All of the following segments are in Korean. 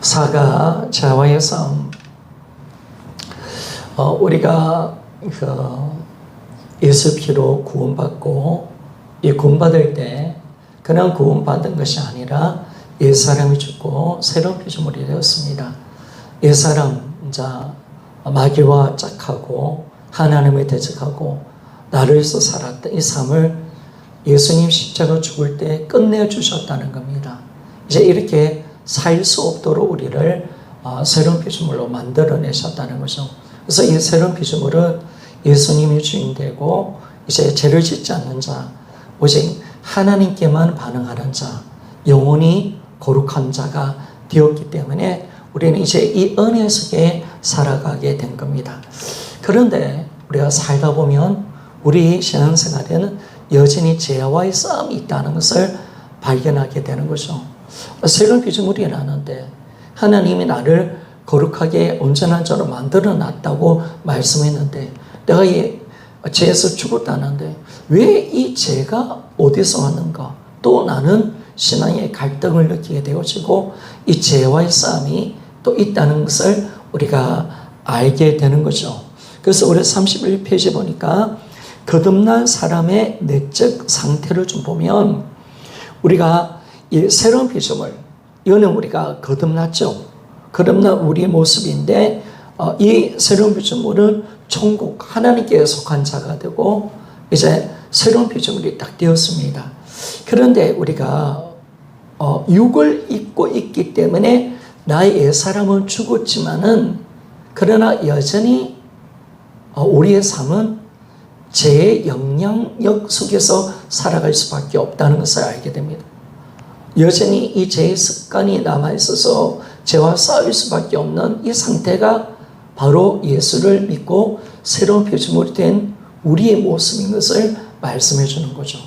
사가 자와의 싸움. 우리가 예수 피로 구원받고 이 구원받을 때 그냥 구원받은 것이 아니라 옛사람이 죽고 새로운 피조물이 되었습니다. 옛사람, 마귀와 짝하고 하나님을 대적하고 나를 위해서 살았던 이 삶을 예수님 십자가 죽을 때 끝내주셨다는 겁니다. 이제 이렇게 살 수 없도록 우리를 새로운 피조물로 만들어내셨다는 거죠. 그래서 이 새로운 피조물은 예수님이 주인되고 이제 죄를 짓지 않는 자, 오직 하나님께만 반응하는 자, 영원히 거룩한 자가 되었기 때문에 우리는 이제 이 은혜 속에 살아가게 된 겁니다. 그런데 우리가 살다 보면 우리 신앙생활에는 여전히 죄와의 싸움이 있다는 것을 발견하게 되는 거죠. 새로운 피조물이라는데 하나님이 나를 거룩하게 온전한 자로 만들어 놨다고 말씀했는데 내가 이 죄에서 죽었다는데 왜 이 죄가 어디서 왔는가? 또 나는 신앙의 갈등을 느끼게 되어지고 이 죄와의 싸움이 또 있다는 것을 우리가 알게 되는 거죠. 그래서 우리 31페이지 보니까 거듭난 사람의 내적 상태를 좀 보면 우리가 이 새로운 피조물, 이거는 우리가 거듭났죠. 거듭난 우리의 모습인데 이 새로운 피조물은 천국, 하나님께 속한 자가 되고 이제 새로운 피조물이 딱 되었습니다. 그런데 우리가 육을 입고 있기 때문에 나의 옛사람은 죽었지만은 그러나 여전히 우리의 삶은 죄의 영향력 속에서 살아갈 수밖에 없다는 것을 알게 됩니다. 여전히 이 죄의 습관이 남아있어서 죄와 싸울 수밖에 없는 이 상태가 바로 예수를 믿고 새로운 피조물이 된 우리의 모습인 것을 말씀해 주는 거죠.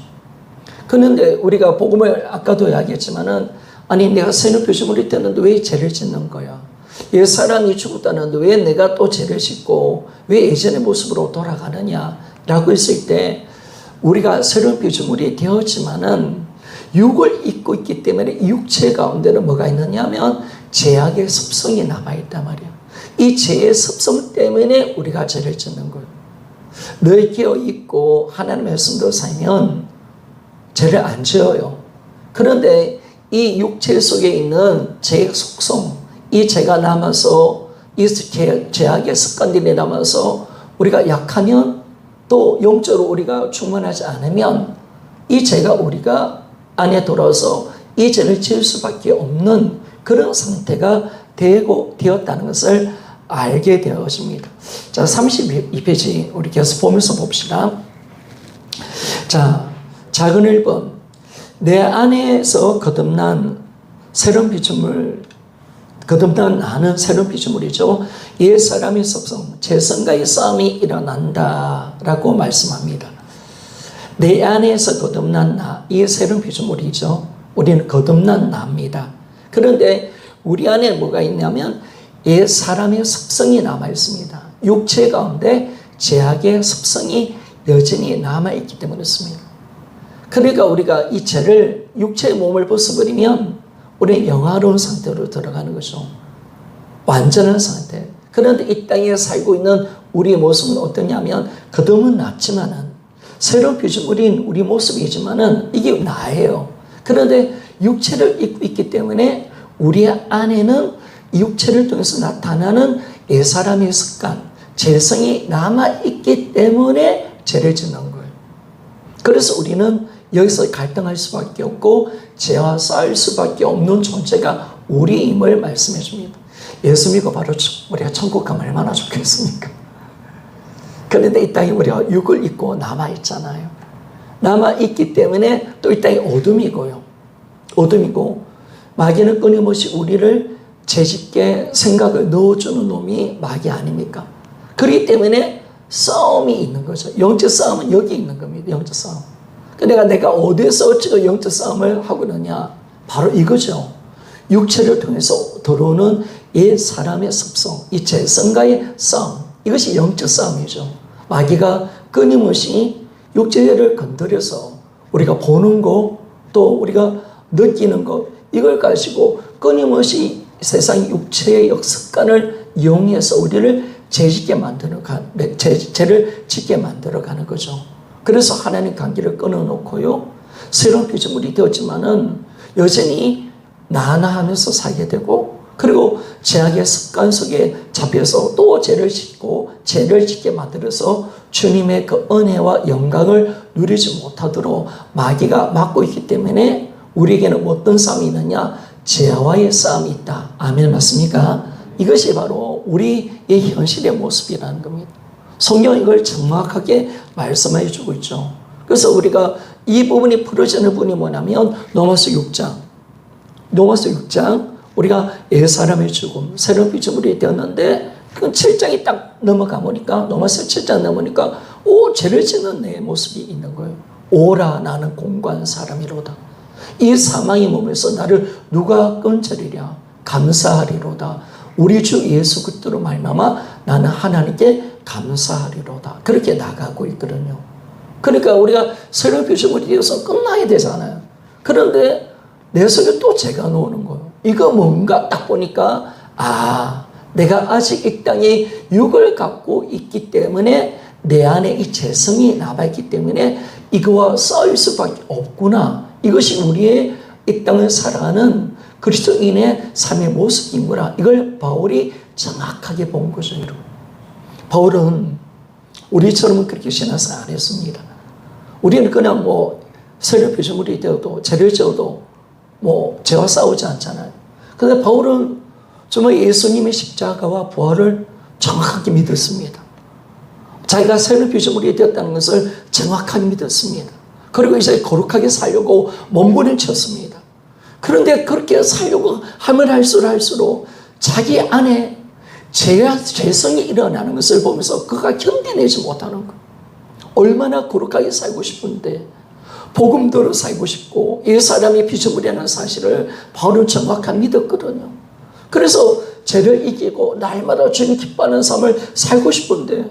그런데 우리가 복음을 아까도 이야기했지만은 아니 내가 새로운 피조물이 되는데 왜 죄를 짓는 거야? 옛 사람이 죽었다는데 왜 내가 또 죄를 짓고 왜 예전의 모습으로 돌아가느냐? 라고 했을 때 우리가 새로운 피조물이 되었지만은 육을 입고 있기 때문에 육체 가운데는 뭐가 있느냐 하면 죄악의 습성이 남아있단 말이에요. 이 죄의 습성 때문에 우리가 죄를 짓는 거예요. 늘 깨어있고 하나님의 말씀대로 살면 죄를 안 지어요. 그런데 이 육체 속에 있는 죄의 속성, 이 죄가 남아서 이 죄악의 습관들이 남아서 우리가 약하면 또 영적으로 우리가 충만하지 않으면 이 죄가 우리가 안에 들어서 이 죄를 지을 수밖에 없는 그런 상태가 되었다는 것을 알게 되어집니다. 자, 32페이지 우리 계속 보면서 봅시다. 자, 작은 1번. 내 안에서 거듭난 새로운 피조물, 거듭난 나는 새로운 피조물이죠. 옛 사람의 습성, 죄성과의 싸움이 일어난다 라고 말씀합니다. 내 안에서 거듭난 나, 이 새로운 피조물이죠. 우리는 거듭난 나입니다. 그런데 우리 안에 뭐가 있냐면 옛 사람의 습성이 남아있습니다. 육체 가운데 죄악의 습성이 여전히 남아있기 때문에 그렇습니다. 그러니까 우리가 이 죄를 육체의 몸을 벗어버리면 우리는 영화로운 상태로 들어가는 거죠. 완전한 상태. 그런데 이 땅에 살고 있는 우리의 모습은 어떠냐면 거듭은 낫지만은 새로운 피조물인 우리 모습이지만은 이게 나예요. 그런데 육체를 입고 있기 때문에 우리 안에는 육체를 통해서 나타나는 옛사람의 습관, 죄성이 남아있기 때문에 죄를 짓는 거예요. 그래서 우리는 여기서 갈등할 수밖에 없고 죄와 싸울 수밖에 없는 존재가 우리임을 말씀해 줍니다. 예수 믿고 바로 우리가 천국 가면 얼마나 좋겠습니까? 그런데 이 땅에 우리가 육을 입고 남아있잖아요. 남아있기 때문에 또 이 땅이 어둠이고요. 어둠이고 마귀는 끊임없이 우리를 죄짓게 생각을 넣어주는 놈이 마귀 아닙니까? 그렇기 때문에 싸움이 있는 거죠. 영적 싸움은 여기 있는 겁니다. 영적 싸움. 그러니까 내가 어디에서 어찌고 영적 싸움을 하고 있느냐? 바로 이거죠. 육체를 통해서 들어오는 옛 사람의 습성, 이 죄성과의 싸움. 이것이 영적 싸움이죠. 마귀가 끊임없이 육체를 건드려서 우리가 보는 거, 또 우리가 느끼는 것, 이걸 가지고 끊임없이 세상 육체의 역습관을 이용해서 우리를 죄를 짓게 만들어가는 거죠. 그래서 하나님 관계를 끊어놓고요, 새로운 피조물이 되었지만은 여전히 나하면서 살게 되고, 그리고 죄악의 습관 속에 잡혀서 또 죄를 짓게 만들어서 주님의 그 은혜와 영광을 누리지 못하도록 마귀가 막고 있기 때문에 우리에게는 어떤 싸움이 있느냐? 죄와의 싸움이 있다. 아멘, 맞습니까? 이것이 바로 우리의 현실의 모습이라는 겁니다. 성경은 이걸 정확하게 말씀해 주고 있죠. 그래서 우리가 이 부분이 풀어지는 부분이 뭐냐면 로마서 6장 우리가 옛사람의 죽음, 새로운 피조물이 되었는데 그건 7장이 딱 넘어가 보니까, 로마서 7장 넘으니까 죄를 짓는 내 모습이 있는 거예요. 오라 나는 공고한 사람이로다. 이 사망의 몸에서 나를 누가 건져리랴. 감사하리로다. 우리 주 예수 그리스도로 말미암아 나는 하나님께 감사하리로다. 그렇게 나가고 있거든요. 그러니까 우리가 새로운 피조물이 되어서 끝나야 되잖아요. 그런데 내 속에 또 죄가 나오는 거예요. 이거 뭔가 딱 보니까 내가 아직 이 땅에 육을 갖고 있기 때문에 내 안에 이 죄성이 남아있기 때문에 이거와 싸울 수밖에 없구나. 이것이 우리의 이 땅을 살아가는 그리스도인의 삶의 모습인구나. 이걸 바울이 정확하게 본 거죠, 여러분. 바울은 우리처럼 그렇게 신앙생활 안 했습니다. 우리는 그냥 새로운 피조물이 되어도 죄를 지어도 죄와 싸우지 않잖아요. 그런데 바울은 정말 예수님의 십자가와 부활을 정확하게 믿었습니다. 자기가 새로운 피조물이 되었다는 것을 정확하게 믿었습니다. 그리고 이제 거룩하게 살려고 몸부림쳤습니다. 그런데 그렇게 살려고 하면 할수록 자기 안에 죄성이 일어나는 것을 보면서 그가 견뎌내지 못하는 거예요. 얼마나 거룩하게 살고 싶은데, 복음대로 살고 싶고 이 사람이 피조물이라는 사실을 바울은 정확하게 믿었거든요. 그래서 죄를 이기고 날마다 주님 기뻐하는 삶을 살고 싶은데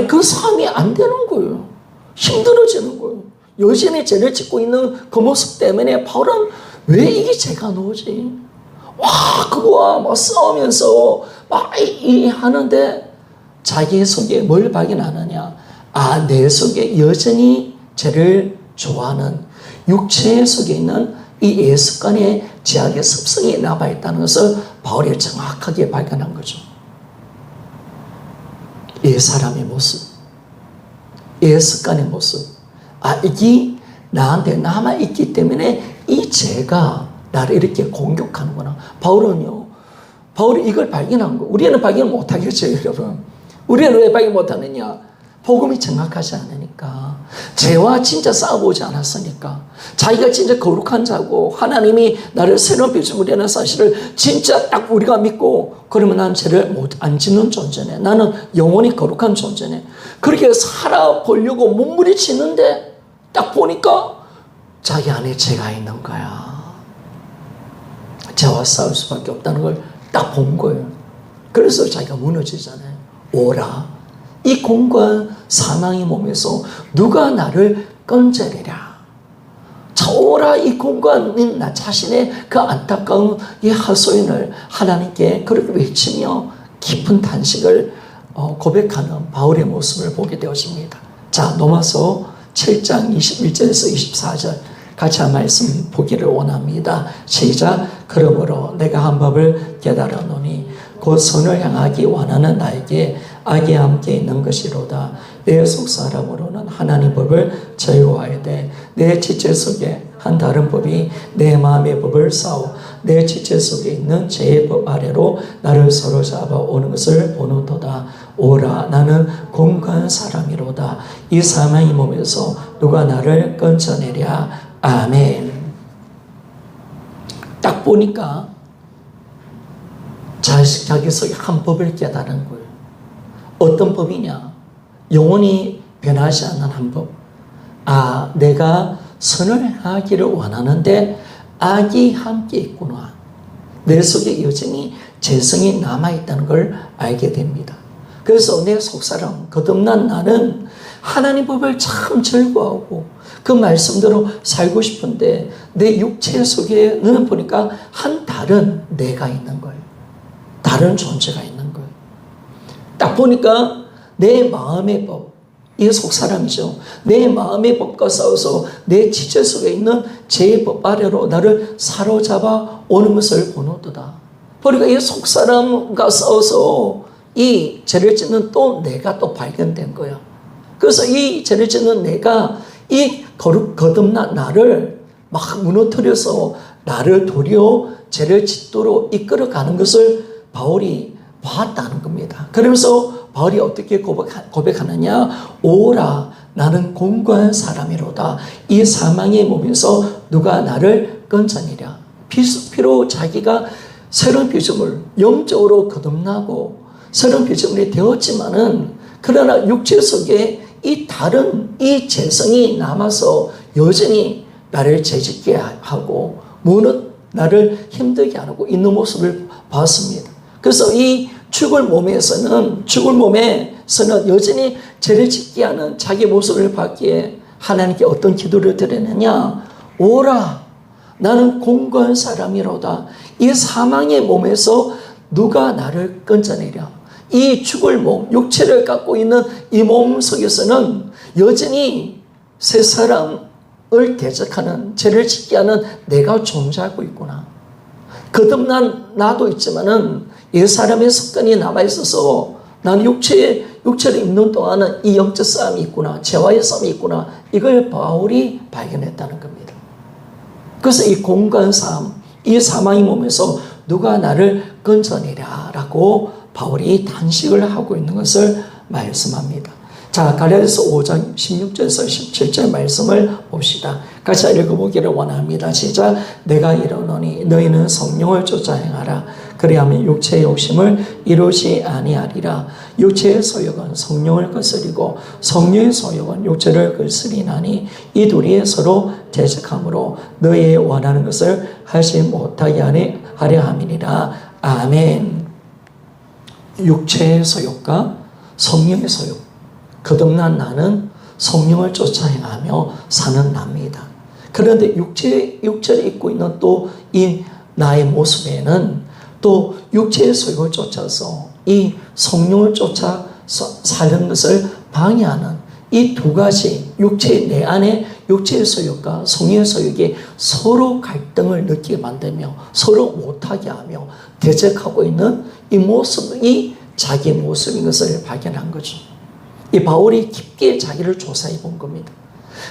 그 삶이 안 되는 거예요. 힘들어지는 거예요. 여전히 죄를 짓고 있는 그 모습 때문에 바울은 왜 이게 죄가 나오지? 그거와 싸우면서 하는데 자기 속에 뭘 발견하느냐? 내 속에 여전히 죄를 좋아하는 육체 속에 있는 이 예습관의 죄악의 습성이 남아있다는 것을 바울이 정확하게 발견한 거죠. 옛사람의 모습, 예습관의 모습. 이게 나한테 남아있기 때문에 이 죄가 나를 이렇게 공격하는구나. 바울이 이걸 발견한 거. 우리는 발견 못하겠죠, 여러분. 우리는 왜 발견 못하느냐? 복음이 정확하지 않으니까. 죄와 진짜 싸워보지 않았으니까. 자기가 진짜 거룩한 자고 하나님이 나를 새로운 피조물이라는 사실을 진짜 딱 우리가 믿고, 그러면 난 죄를 안 짓는 존재네. 나는 영원히 거룩한 존재네. 그렇게 살아보려고 몸부림치는데 딱 보니까 자기 안에 죄가 있는 거야. 죄와 싸울 수밖에 없다는 걸 딱 본 거예요. 그래서 자기가 무너지잖아요. 오라. 이 공고한 사망의 몸에서 누가 나를 건져내랴. 오라. 이 공고한 나 자신의 그 안타까운 이 하소연을 하나님께 그렇게 외치며 깊은 탄식을 고백하는 바울의 모습을 보게 되었습니다. 자, 로마서 7장 21절에서 24절 같이 한 말씀 보기를 원합니다. 시작. 그러므로 내가 한 법을 깨달았노니 곧 선을 향하기 원하는 나에게 악이 함께 있는 것이로다. 내 속사람으로는 하나님 법을 제어하여야 내 지체 속에 한 다른 법이 내 마음의 법을 싸워 내 지체 속에 있는 죄의 법 아래로 나를 사로잡아 오는 것을 보는도다. 오라. 나는 공고한 사람이로다. 이 사망의 몸에서 누가 나를 건져내랴. 아멘. 딱 보니까 자기 속에 한 법을 깨달은 거예요. 어떤 법이냐? 영원히 변하지 않는 한 법. 내가 선을 하기를 원하는데 악이 함께 있구나. 내 속에 여전히 죄성이 남아있다는 걸 알게 됩니다. 그래서 내 속사람, 거듭난 나는 하나님 법을 참 즐거워하고 그 말씀대로 살고 싶은데 내 육체 속에는 보니까 한 다른 내가 있는 거예요. 다른 존재가 있는 거예요. 딱 보니까 내 마음의 법, 이게 속사람이죠. 내 마음의 법과 싸워서 내 지체 속에 있는 제 법 아래로 나를 사로잡아 오는 것을 보노도다. 그러니까 이 속사람과 싸워서 이 죄를 짓는 또 내가 또 발견된 거야. 그래서 이 죄를 짓는 내가 이 거듭난 나를 막 무너뜨려서 나를 도리어 죄를 짓도록 이끌어가는 것을 바울이 봤다는 겁니다. 그러면서 바울이 어떻게 고백하느냐? 오라, 나는 공고한 사람이로다. 이 사망의 몸에서 누가 나를 건져내랴. 피로 자기가 새로운 피조물, 영적으로 거듭나고 새로운 피조물이 되었지만은 그러나 육체 속에 이 다른 이 재성이 남아서 여전히 나를 죄짓게 하고 나를 힘들게 하고 있는 모습을 봤습니다. 그래서 이 죽을 몸에서는 여전히 죄를 짓게 하는 자기 모습을 받기에 하나님께 어떤 기도를 드리느냐? 오라, 나는 공고한 사람이로다. 이 사망의 몸에서 누가 나를 건져내랴. 이 죽을 몸, 육체를 갖고 있는 이 몸 속에서는 여전히 새 사람을 대적하는, 죄를 짓게 하는 내가 존재하고 있구나. 거듭난 나도 있지만은 이 사람의 습관이 남아있어서 나는 육체를 입는 동안은 이 영적 싸움이 있구나. 죄와의 싸움이 있구나. 이걸 바울이 발견했다는 겁니다. 그래서 이 공간 싸움, 이 사망의 몸에서 누가 나를 건져내랴라고 바울이 단식을 하고 있는 것을 말씀합니다. 자, 갈라디아서 5장 16절에서 17절 말씀을 봅시다. 같이 읽어보기를 원합니다. 시작. 내가 이르노니 너희는 성령을 쫓아 행하라. 그리하면 육체의 욕심을 이루지 아니하리라. 육체의 소욕은 성령을 거스리고 성령의 소욕은 육체를 거스리나니 이 둘이 서로 대적하므로 너희 원하는 것을 하지 못하게 하려 함이니라. 아멘. 육체의 소욕과 성령의 소욕. 거듭난 나는 성령을 쫓아 행하며 사는 납니다. 그런데 육체를 입고 있는 또 이 나의 모습에는 또 육체의 소욕을 쫓아서 이 성령을 쫓아 사는 것을 방해하는 이 두 가지 내 안에 육체의 소욕과 성령의 소욕이 서로 갈등을 느끼게 만들며 서로 못하게 하며 대적하고 있는 이 모습이 자기 모습인 것을 발견한 거죠. 이 바울이 깊게 자기를 조사해 본 겁니다.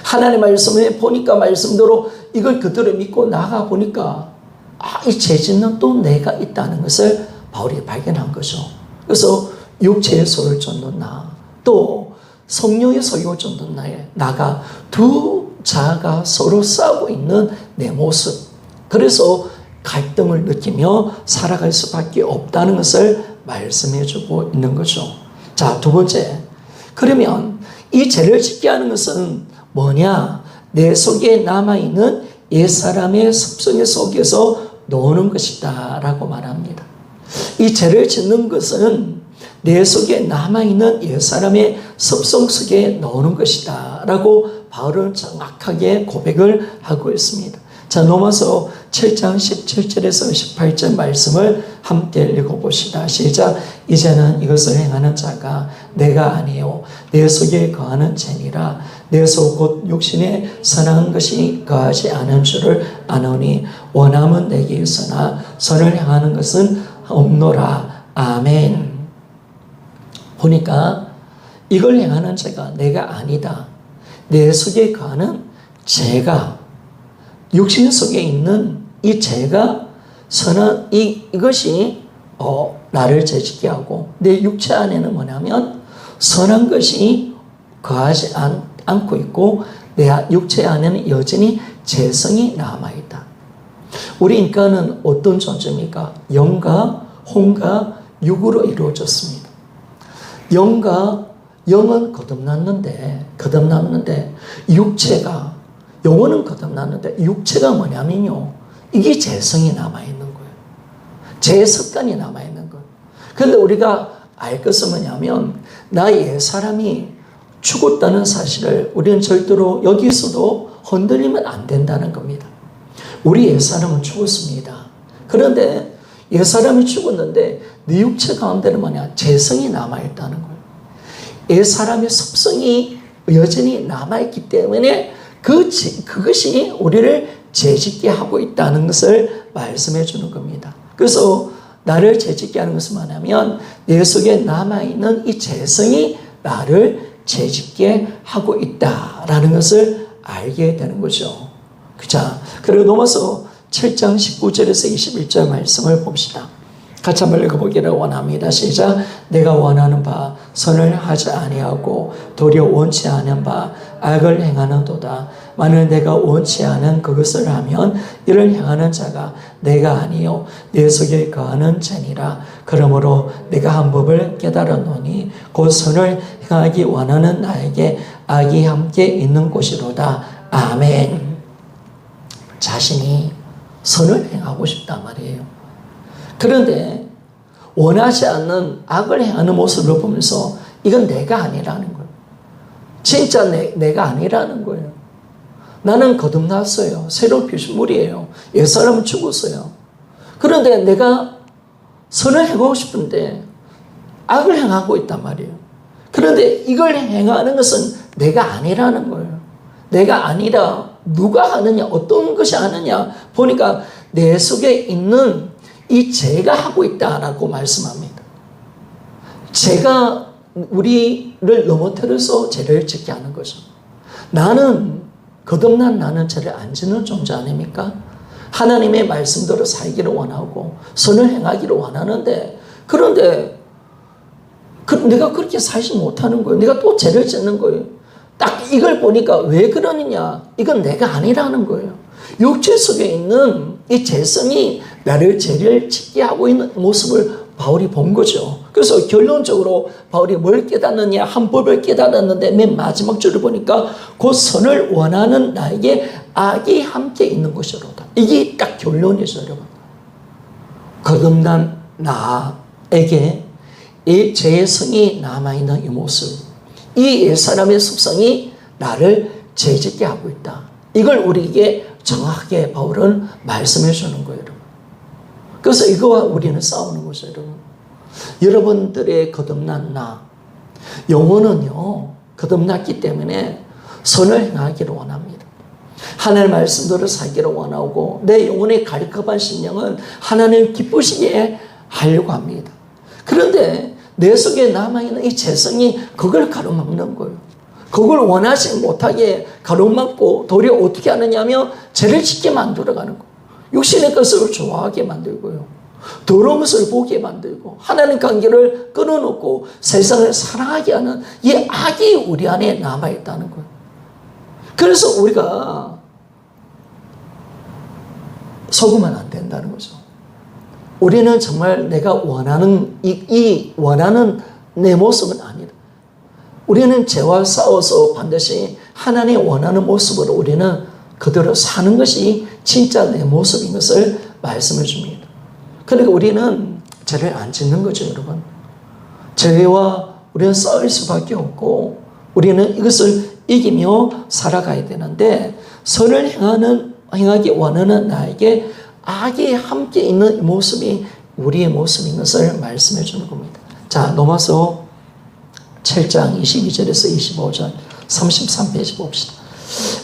하나님의 말씀을 보니까 말씀대로 이걸 그대로 믿고 나가 보니까 이 죄 짓는 또 내가 있다는 것을 바울이 발견한 거죠. 그래서 육체의 소욕을 쫓는 나, 또 성령의 소욕을 쫓는 나가 두 자가 서로 싸우고 있는 내 모습. 그래서 갈등을 느끼며 살아갈 수밖에 없다는 것을 말씀해 주고 있는 거죠. 자, 두 번째. 그러면 이 죄를 짓게 하는 것은 뭐냐? 내 속에 남아있는 옛사람의 습성 속에서 노는 것이다 라고 말합니다. 이 죄를 짓는 것은 내 속에 남아있는 옛사람의 습성 속에 노는 것이다 라고 바울은 정확하게 고백을 하고 있습니다. 자, 로마서 7장 17절에서 18절 말씀을 함께 읽어봅시다. 시작. 이제는 이것을 행하는 자가 내가 아니요 내 속에 거하는 죄니라. 내 속 곧 육신에 선한 것이 거하지 않은 줄을 아노니 원함은 내게 있으나 선을 행하는 것은 없노라. 아멘. 보니까 이걸 행하는 자가 내가 아니다. 내 속에 거하는 죄가, 육신 속에 있는 이 죄가 선한 이것이 나를 죄짓게 하고, 내 육체 안에는 뭐냐면 선한 것이 거하지 않고 있고 내 육체 안에는 여전히 죄성이 남아있다. 우리 인간은 어떤 존재입니까? 영과 혼과 육으로 이루어졌습니다. 영은 거듭났는데 영혼은 거듭났는데 육체가 뭐냐면요, 이게 죄성이 남아있는 거예요. 죄 습관이 남아있는 거예요. 그런데 우리가 알 것은 뭐냐면 나 옛사람이 죽었다는 사실을 우리는 절대로 여기서도 흔들리면 안 된다는 겁니다. 우리 옛사람은 죽었습니다. 그런데 옛사람이 죽었는데 네 육체 가운데는 뭐냐? 죄성이 남아있다는 거예요. 옛사람의 습성이 여전히 남아있기 때문에 그것이 우리를 죄짓게 하고 있다는 것을 말씀해 주는 겁니다. 그래서 나를 죄짓게 하는 것은 뭐냐면 내 속에 남아있는 이 죄성이 나를 죄짓게 하고 있다라는 것을 알게 되는 거죠. 자, 그리고 넘어서 7장 19절에서 21절 말씀을 봅시다. 같이 한번 읽어보기를 원합니다. 시작. 내가 원하는 바 선을 하지 아니하고 도리어 원치 않은 바 악을 행하는도다. 만일 내가 원치 않은 그것을 하면 이를 행하는 자가 내가 아니요 내 속에 거하는 죄니라. 그러므로 내가 한 법을 깨달았노니 곧 선을 행하기 원하는 나에게 악이 함께 있는 곳이로다. 아멘. 자신이 선을 행하고 싶단 말이에요. 그런데 원하지 않는 악을 행하는 모습을 보면서 이건 내가 아니라는 거예요. 진짜 내가 아니라는 거예요. 나는 거듭났어요. 새로운 피조물이에요. 옛사람은 죽었어요. 그런데 내가 선을 행하고 싶은데 악을 행하고 있단 말이에요. 그런데 이걸 행하는 것은 내가 아니라는 거예요. 내가 아니라 누가 하느냐, 어떤 것이 하느냐 보니까 내 속에 있는 이 죄가 하고 있다라고 말씀합니다. 죄가 우리를 넘어뜨려서 죄를 짓게 하는 거죠. 거듭난 나는 죄를 안 짓는 존재 아닙니까? 하나님의 말씀대로 살기를 원하고 선을 행하기를 원하는데 그런데 내가 그렇게 살지 못하는 거예요. 내가 또 죄를 짓는 거예요. 딱 이걸 보니까 왜 그러느냐? 이건 내가 아니라는 거예요. 육체 속에 있는 이 죄성이 나를 죄를 짓게 하고 있는 모습을 바울이 본 거죠. 그래서 결론적으로 바울이 뭘 깨닫느냐? 한 법을 깨달았는데 맨 마지막 줄을 보니까 곧 선을 원하는 나에게 악이 함께 있는 것이로다. 이게 딱 결론이죠, 여러분. 거듭난 나에게 이 죄성이 남아있는 이 모습, 이 옛사람의 습성이 나를 죄짓게 하고 있다. 이걸 우리에게 정확하게 바울은 말씀해 주는 거예요, 여러분. 그래서 이거와 우리는 싸우는 거죠, 여러분. 여러분들의 거듭난 나, 영혼은요, 거듭났기 때문에 선을 행하기를 원합니다. 하나님의 말씀대로 살기를 원하고 내 영혼의 갈급한 심령은 하나님을 기쁘시게 하려고 합니다. 그런데 내 속에 남아있는 이 죄성이 그걸 가로막는 거예요. 그걸 원하지 못하게 가로막고 도리어 어떻게 하느냐면 죄를 짓게 만들어가는 거예요. 육신의 것을 좋아하게 만들고요. 더러운 것을 보게 만들고 하나님 관계를 끊어놓고 세상을 사랑하게 하는 이 악이 우리 안에 남아있다는 거예요. 그래서 우리가 속으면 안 된다는 거죠. 우리는 정말 내가 원하는 원하는 내 모습은 아니다. 우리는 죄와 싸워서 반드시 하나님 원하는 모습으로 우리는 그대로 사는 것이 진짜 내 모습인 것을 말씀해 줍니다. 그러니까 우리는 죄를 안 짓는 거죠, 여러분. 죄와 우리는 싸울 수밖에 없고 우리는 이것을 이기며 살아가야 되는데 선을 행하기 원하는 나에게 악이 함께 있는 모습이 우리의 모습인 것을 말씀해 주는 겁니다. 자, 넘어서 7장 22절에서 25절 33페이지 봅시다.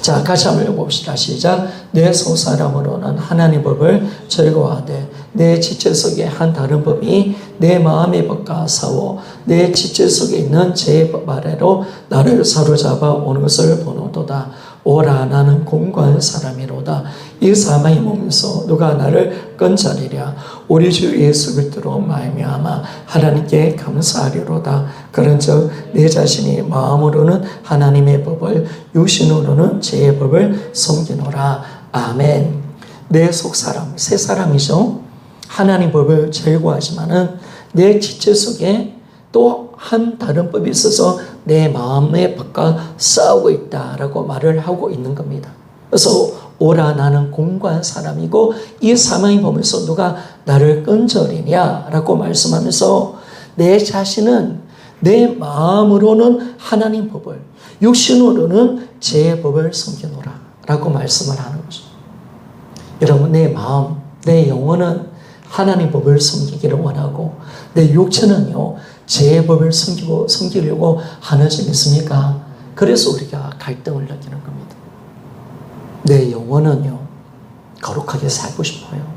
자, 같이 한번 읽어봅시다. 시작. 내 속사람으로는 하나님 법을 즐거워하되 내 지체 속에 한 다른 법이 내 마음의 법과 싸워 내 지체 속에 있는 죄의 법 아래로 나를 사로잡아 오는 것을 보노도다. 오라 나는 공고한 사람이로다. 이 사망의 몸에서 누가 나를 건져내랴. 우리 주 예수 그리스도로 말미암아 하나님께 감사하리로다. 그런즉 내 자신이 마음으로는 하나님의 법을 육신으로는 죄의 법을 섬기노라. 아멘. 내 속사람, 새 사람이죠. 하나님 법을 즐거워하지만은 내 지체 속에 또 한 다른 법이 있어서 내 마음의 법과 싸우고 있다라고 말을 하고 있는 겁니다. 그래서 오라 나는 공고한 사람이고 이 사망의 법에서 누가 나를 건져내냐라고 말씀하면서 내 자신은 내 마음으로는 하나님 법을 육신으로는 죄의 법을 섬기노라 라고 말씀을 하는 거죠. 여러분 내 마음, 내 영혼은 하나님 법을 섬기기를 원하고 내 육체는요 제 법을 섬기려고 하는 점 있습니까? 그래서 우리가 갈등을 느끼는 겁니다. 내 영혼은요 거룩하게 살고 싶어요.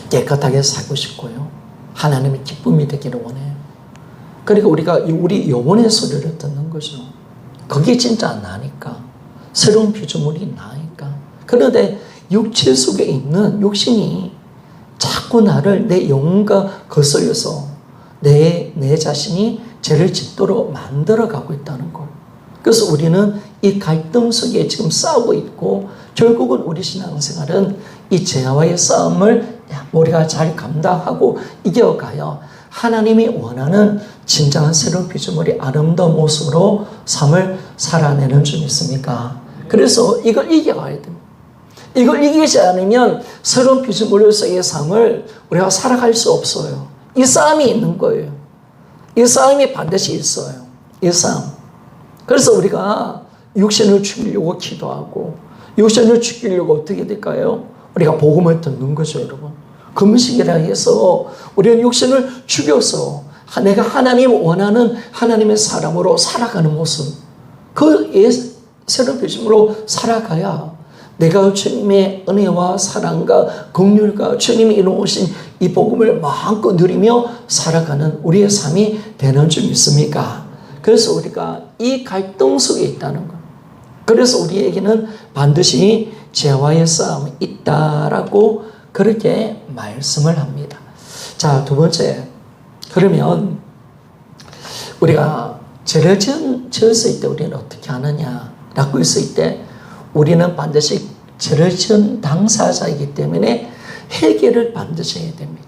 깨끗하게 살고 싶고요. 하나님의 기쁨이 되기를 원해요. 그리고 우리가 우리 영혼의 소리를 듣는 거죠. 그게 진짜 나니까. 새로운 피조물이 나니까. 그런데 육체 속에 있는 육신이 자꾸 나를 내 영혼과 거슬려서 내 자신이 죄를 짓도록 만들어가고 있다는 것. 그래서 우리는 이 갈등 속에 지금 싸우고 있고 결국은 우리 신앙생활은 이 죄와의 싸움을 우리가 잘 감당하고 이겨가야 하나님이 원하는 진정한 새로운 피조물이 아름다운 모습으로 삶을 살아내는 줄 믿습니까? 그래서 이걸 이겨가야 됩니다. 이걸 이기지 않으면 새로운 피조물로서의 삶을 우리가 살아갈 수 없어요. 이 싸움이 있는 거예요. 이 싸움이 반드시 있어요. 이 싸움. 그래서 우리가 육신을 죽이려고 기도하고 육신을 죽이려고 어떻게 될까요? 우리가 복음을 듣는 거죠, 여러분. 금식이라 해서 우리는 육신을 죽여서 내가 하나님 원하는 하나님의 사람으로 살아가는 모습, 그 새로운 피조물로 살아가야 내가 주님의 은혜와 사랑과 긍휼과 주님이 이루어오신 이 복음을 마음껏 누리며 살아가는 우리의 삶이 되는 줄 믿습니까? 그래서 우리가 이 갈등 속에 있다는 것. 그래서 우리에게는 반드시 죄와의 싸움이 있다라고 그렇게 말씀을 합니다. 자, 두 번째. 그러면 우리가 죄를 지었을 때 우리는 어떻게 하느냐라고 했을 때 우리는 반드시 죄를 지은 당사자이기 때문에 회개를 반드시 해야 됩니다.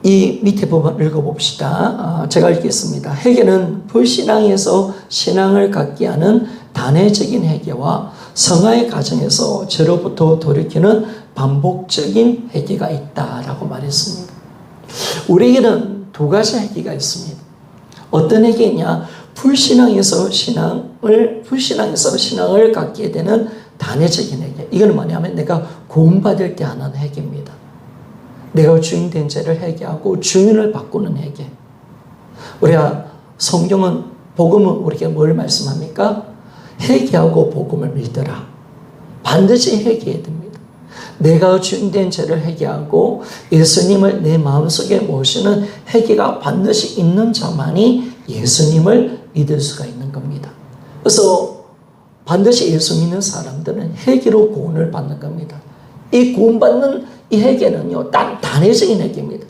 이 밑에 부분 읽어봅시다. 제가 읽겠습니다. 회개는 불신앙에서 신앙을 갖게 하는 단회적인 회개와 성화의 과정에서 죄로부터 돌이키는 반복적인 회개가 있다라고 말했습니다. 우리에게는 두 가지 회개가 있습니다. 어떤 회개냐? 불신앙에서 신앙을 갖게 되는 단회적인 회개. 이건 뭐냐면 내가 구원받을 때 하는 회개입니다. 내가 주인된 죄를 회개하고 주인을 바꾸는 회개. 우리가 성경은 복음은 우리에게 뭘 말씀합니까? 회개하고 복음을 믿으라. 반드시 회개해야 됩니다. 내가 주인된 죄를 회개하고 예수님을 내 마음속에 모시는 회개가 반드시 있는 자만이 예수님을 믿을 수가 있는 겁니다. 그래서 반드시 예수 믿는 사람들은 회개로 구원을 받는 겁니다. 이 구원받는 이 회개는요, 딱 단회적인 회개입니다.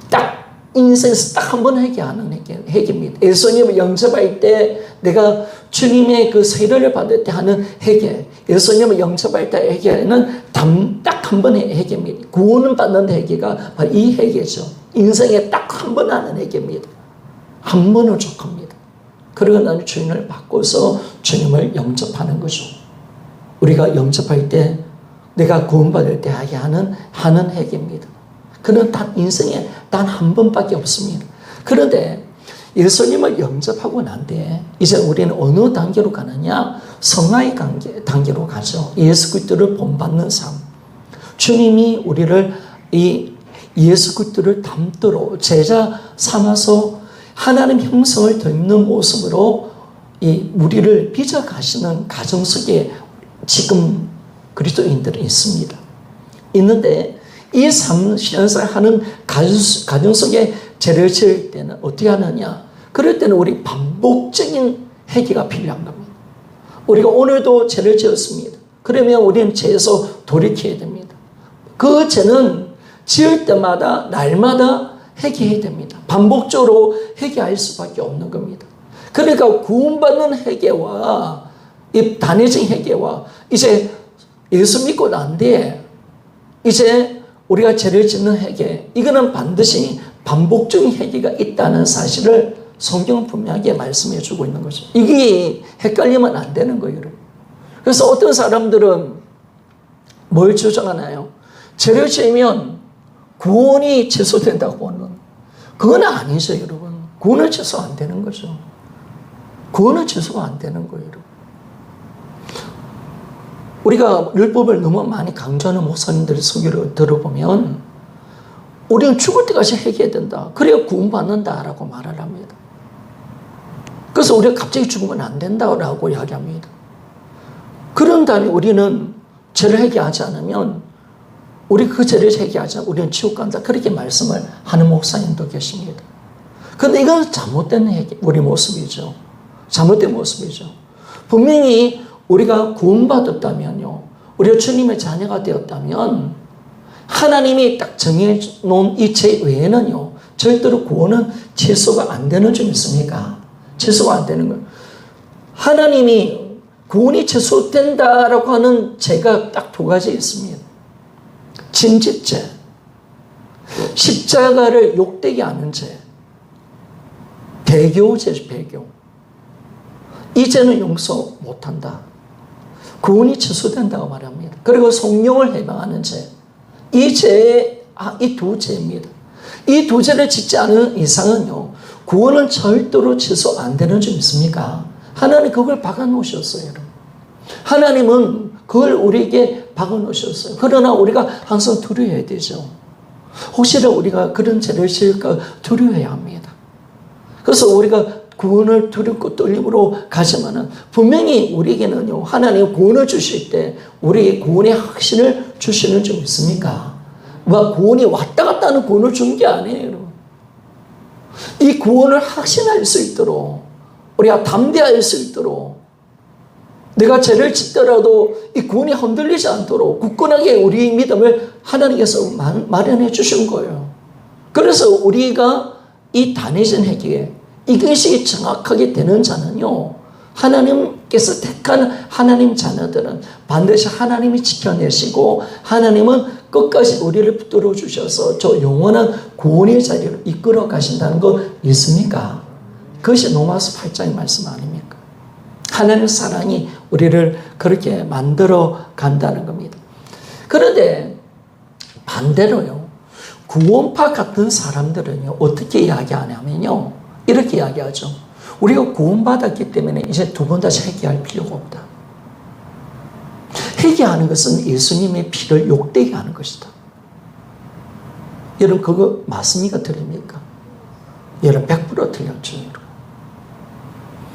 딱 인생에서 딱 한 번 회개하는 회개입니다. 예수님을 영접할 때 내가 주님의 그 세례를 받을 때 하는 회개, 예수님을 영접할 때 회개는 딱 한 번의 회개입니다. 구원을 받는 회개가 바로 이 회개죠. 인생에 딱 한 번 하는 회개입니다. 한 번을 족합니다. 그리고 나는 주인을 바꿔서 주님을 영접하는 거죠. 우리가 영접할 때 내가 구원받을 때 하게 하는 회개입니다. 그는 단 인생에 단 한 번밖에 없습니다. 그런데 예수님을 영접하고 난 뒤에 이제 우리는 어느 단계로 가느냐? 성화의 단계로 가죠. 예수 그리스도를 본받는 삶. 주님이 우리를 이 예수 그리스도를 닮도록 제자 삼아서 하나님 형성을 닮는 모습으로 이 우리를 빚어가시는 가정 속에 지금 그리스도인들은 있습니다. 있는데 이 신앙생활하는 가정 속에 죄를 지을 때는 어떻게 하느냐? 그럴 때는 우리 반복적인 회개가 필요한 겁니다. 우리가 오늘도 죄를 지었습니다. 그러면 우리는 죄에서 돌이켜야 됩니다. 그 죄는 지을 때마다 날마다 회개해야 됩니다. 반복적으로 회개할 수밖에 없는 겁니다. 그러니까 구원받는 회개와 이 단회적인 회개와 이제 예수 믿고 난 뒤에 이제 우리가 죄를 짓는 회개, 이거는 반드시 반복적인 회개가 있다는 사실을 성경은 분명하게 말씀해 주고 있는 거죠. 이게 헷갈리면 안 되는 거예요, 여러분. 그래서 어떤 사람들은 뭘 주장하나요? 죄를 지으면 구원이 취소된다고 보는. 그건 아니죠, 여러분. 구원은 취소 안 되는 거죠. 구원은 취소가 안 되는 거예요, 여러분. 우리가 율법을 너무 많이 강조하는 목사님들의 설교를 들어보면 우리는 죽을 때까지 회개해야 된다. 그래야 구원받는다라고 말을 합니다. 그래서 우리가 갑자기 죽으면 안 된다라고 이야기합니다. 그런 다음에 우리는 죄를 회개하지 않으면 우리 그 죄를 회개하지 않으면 우리는 지옥 간다. 그렇게 말씀을 하는 목사님도 계십니다. 그런데 이건 잘못된 회개, 우리 모습이죠. 잘못된 모습이죠. 분명히 우리가 구원받았다면요. 우리가 주님의 자녀가 되었다면 하나님이 딱 정해놓은 이 죄 외에는요. 절대로 구원은 취소가 안 되는 점 있습니까? 취소가 안 되는 거예요. 하나님이 구원이 취소된다라고 하는 죄가 딱 두 가지 있습니다. 진짓죄, 십자가를 욕되게 하는 죄, 배교죄죠, 배교. 이 죄는 용서 못한다. 구원이 취소된다고 말합니다. 그리고 성령을 해방하는 죄. 이 두 죄입니다. 이 두 죄를 짓지 않은 이상은요, 구원은 절대로 취소 안 되는 점 있습니까? 하나님 그걸 박아놓으셨어요, 여러분. 하나님은 그걸 우리에게 박아놓으셨어요. 그러나 우리가 항상 두려워해야 되죠. 혹시나 우리가 그런 죄를 지을까 두려워해야 합니다. 그래서 우리가 구원을 두렵고 떨림으로 가지만은 분명히 우리에게는요, 하나님 구원을 주실 때 우리에게 구원의 확신을 주시는 점 있습니까? 구원이 왔다 갔다 하는 구원을 준 게 아니에요, 여러분. 이 구원을 확신할 수 있도록, 우리가 담대할 수 있도록, 내가 죄를 짓더라도 이 구원이 흔들리지 않도록 굳건하게 우리의 믿음을 하나님께서 마련해 주신 거예요. 그래서 우리가 이 단회전 회개에 이것이 정확하게 되는 자는요, 하나님께서 택한 하나님 자녀들은 반드시 하나님이 지켜내시고 하나님은 끝까지 우리를 붙들어 주셔서 저 영원한 구원의 자리로 이끌어 가신다는 거 있습니까? 그것이 로마서 8장의 말씀 아닙니까? 하나님의 사랑이 우리를 그렇게 만들어 간다는 겁니다. 그런데 반대로요, 구원파 같은 사람들은요, 어떻게 이야기하냐면요, 이렇게 이야기하죠. 우리가 구원받았기 때문에 이제 두 번 다시 회개할 필요가 없다. 회개하는 것은 예수님의 피를 욕되게 하는 것이다. 여러분 그거 맞습니까? 틀립니까? 여러분 100% 틀렸죠.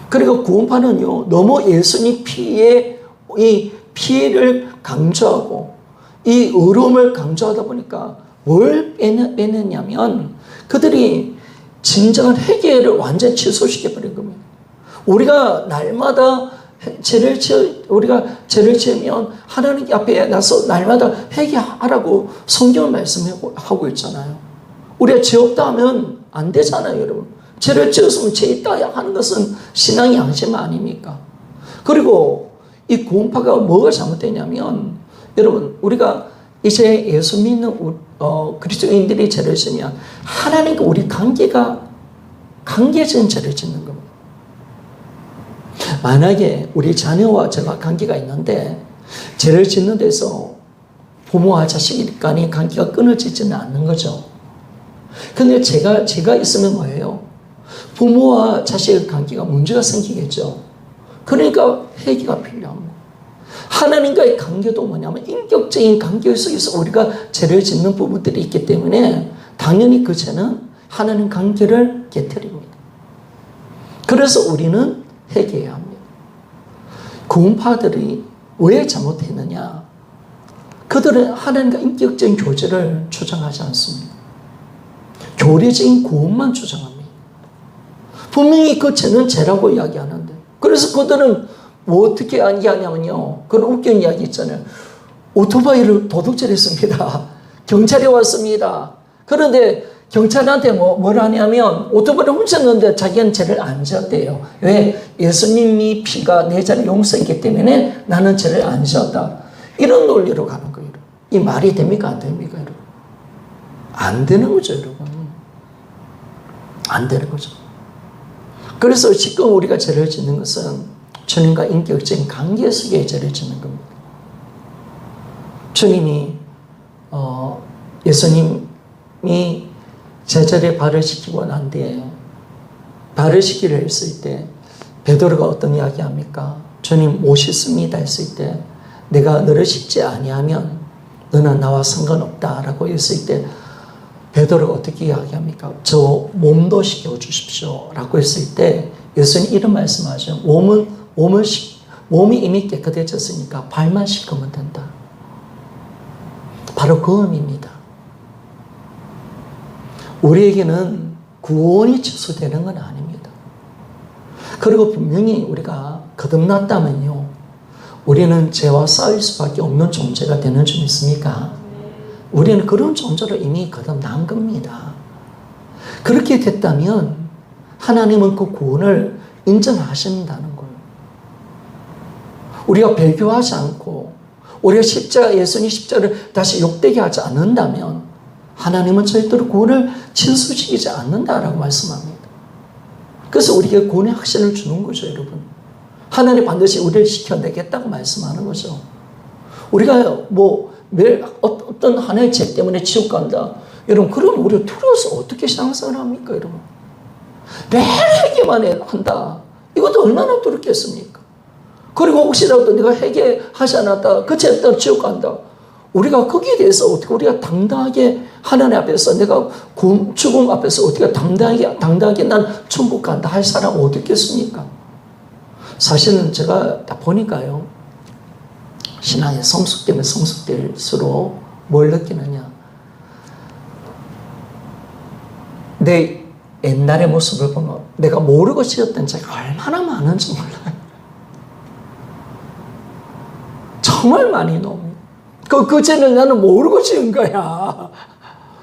그리고 구원파는요, 너무 예수님 피의 이 피해를 강조하고 이 의로움을 강조하다 보니까 뭘 빼냈냐면 그들이 진정한 회개를 완전히 취소시켜버린 겁니다. 우리가 날마다 우리가 죄를 지으면 하나님 앞에 나서 날마다 회개하라고 성경을 말씀하고 있잖아요. 우리가 죄 없다 하면 안 되잖아요, 여러분. 죄를 지었으면 죄 있다 하는 것은 신앙의 양심 아닙니까? 그리고 이 구원파가 뭐가 잘못되냐면, 여러분, 우리가 이제 예수 믿는 그리스도인들이 죄를 지으면 하나님과 우리 관계적인 죄를 짓는 겁니다. 만약에 우리 자녀와 제가 관계가 있는데 죄를 짓는 데서 부모와 자식 간의 관계가 끊어지지는 않는 거죠. 근데 제가 있으면 뭐예요? 부모와 자식의 관계가 문제가 생기겠죠. 그러니까 회개가 필요합니다. 하나님과의 관계도 뭐냐면 인격적인 관계 속에서 우리가 죄를 짓는 부분들이 있기 때문에 당연히 그 죄는 하나님 관계를 깨트립니다. 그래서 우리는 회개해야 합니다. 구원파들이 왜 잘못했느냐? 그들은 하나님과 인격적인 교제를 주장하지 않습니다. 교리적인 구원만 주장합니다. 분명히 그 죄는 죄라고 이야기하는데, 그래서 그들은 뭐 어떻게 이야기하냐면요, 그런 웃긴 이야기 있잖아요. 오토바이를 도둑질 했습니다. 경찰이 왔습니다. 그런데 경찰한테 뭘 하냐면 오토바이를 훔쳤는데 자기는 죄를 안 지었대요. 왜? 예수님이 피가 내 죄를 용서했기 때문에 나는 죄를 안 지었다. 이런 논리로 가는 거예요. 이 말이 됩니까? 안 됩니까, 여러분? 안 되는 거죠, 여러분. 안 되는 거죠. 그래서 지금 우리가 죄를 짓는 것은 주님과 인격적인 관계 속에 죄를 짓는 겁니다. 주님이 예수님이 제자리에 발을 씻기고 난 뒤에 발을 씻기를 했을 때 베드로가 어떤 이야기 합니까? 주님 못 씻습니다 했을 때 내가 너를 씻지 아니하면 너는 나와 상관없다라고 했을 때 베드로가 어떻게 이야기합니까? 저 몸도 씻겨주십시오 라고 했을 때 예수님 이런 말씀하죠. 몸이 이미 깨끗해졌으니까 발만 씻으면 된다. 바로 그 의미입니다. 우리에게는 구원이 취소되는 건 아닙니다. 그리고 분명히 우리가 거듭났다면요, 우리는 죄와 싸울 수밖에 없는 존재가 되는 줄 믿습니까? 우리는 그런 존재로 이미 거듭난 겁니다. 그렇게 됐다면 하나님은 그 구원을 인정하신다는 거예요. 우리가 배교하지 않고 우리가 예수님 십자가를 다시 욕되게 하지 않는다면 하나님은 절대로 구원을 진수시키지 않는다라고 말씀합니다. 그래서 우리에게 구원의 확신을 주는 거죠, 여러분. 하나님 반드시 우리를 지켜내겠다고 말씀하는 거죠. 우리가 매일 어떤 하나의 죄 때문에 지옥 간다. 여러분, 그럼 우리가 두려워서 어떻게 신앙생활을 합니까, 여러분? 매일 회개만 한다. 이것도 얼마나 두렵겠습니까? 그리고 혹시라도 내가 회개하지 않았다. 그 죄 때문에 지옥 간다. 우리가 거기에 대해서 어떻게 우리가 당당하게 하나님 앞에서 내가 죽음 앞에서 어떻게 당당하게 난 천국 간다 할 사람은 어떻겠습니까? 사실은 제가 다 보니까요, 신앙이 성숙되면 성숙될수록 뭘 느끼느냐, 내 옛날의 모습을 보면 내가 모르고 지었던 죄가 얼마나 많은지 몰라요. 정말 많이 넘어요. 그 죄는 나는 모르고 지은 거야.